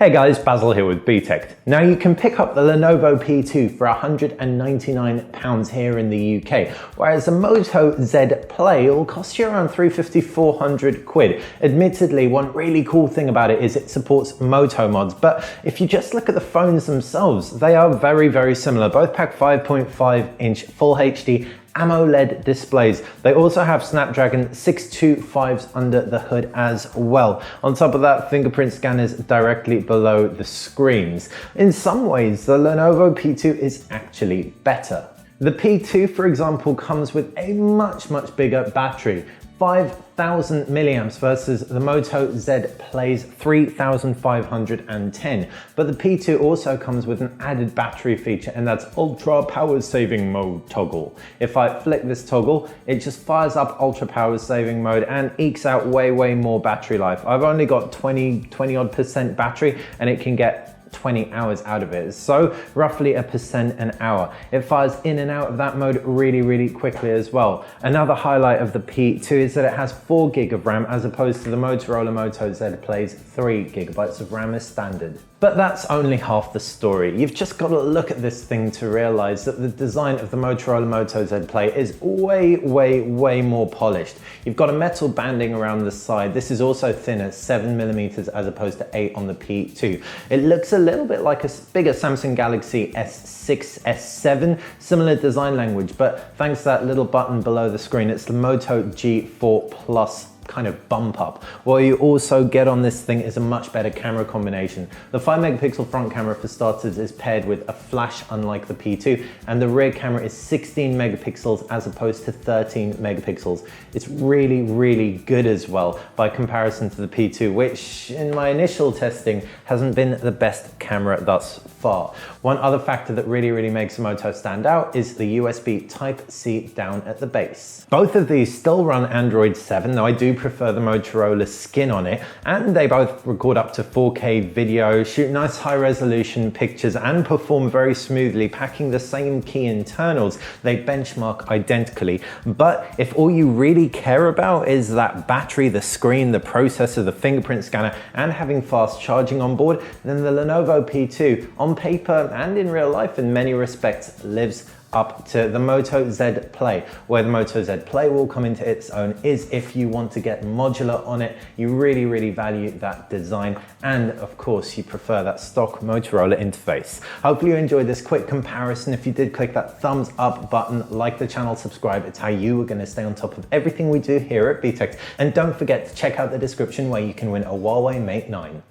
Hey guys, Basil here with BTech. Now you can pick up the Lenovo P2 for £199 here in the UK, whereas the Moto Z Play will cost you around 350–400 quid. Admittedly, one really cool thing about it is it supports Moto mods, but if you just look at the phones themselves, they are very similar. Both pack 5.5-inch Full HD AMOLED displays. They also have Snapdragon 625s under the hood as well. On top of that, fingerprint scanners directly below the screens. In some ways, the Lenovo P2 is actually better. The P2, for example, comes with a much bigger battery. 5,000 milliamps versus the Moto Z Play's 3,510. But the P2 also comes with an added battery feature, and that's ultra power saving mode toggle. If I flick this toggle, it just fires up ultra power saving mode and ekes out way more battery life. I've only got 20 odd percent battery, and it can get 20 hours out of it, so roughly 1% an hour. It fires in and out of that mode really quickly as well. Another highlight of the P2 is that it has 4 GB of RAM as opposed to the Motorola Moto Z Play's 3 GB of RAM as standard. But that's only half the story. You've just got to look at this thing to realize that the design of the Motorola Moto Z Play is way more polished. You've got a metal banding around the side. This is also thinner, 7mm as opposed to 8 on the P2. It looks a little bit like a bigger Samsung Galaxy S6, S7, similar design language, but thanks to that little button below the screen, it's the Moto G4 Plus kind of bump up. What you also get on this thing is a much better camera combination. The 5-megapixel front camera, for starters, is paired with a flash unlike the P2, and the rear camera is 16 megapixels as opposed to 13 megapixels. It's really good as well by comparison to the P2, which in my initial testing hasn't been the best camera thus far. One other factor that really makes the Moto stand out is the USB Type-C down at the base. Both of these still run Android 7, though I do prefer the Motorola skin on it, and they both record up to 4K video, shoot nice high resolution pictures, and perform very smoothly, packing the same key internals. They benchmark identically. But if all you really care about is that battery, the screen, the processor, the fingerprint scanner, and having fast charging on board, then the Lenovo P2, on paper and in real life in many respects, lives up to the Moto Z Play. Where the Moto Z Play will come into its own is if you want to get modular on it, you really value that design, and of course you prefer that stock Motorola interface. Hopefully you enjoyed this quick comparison. If you did, click that thumbs up button, like the channel, subscribe. It's how you are going to stay on top of everything we do here at BTech. And don't forget to check out the description where you can win a Huawei Mate 9.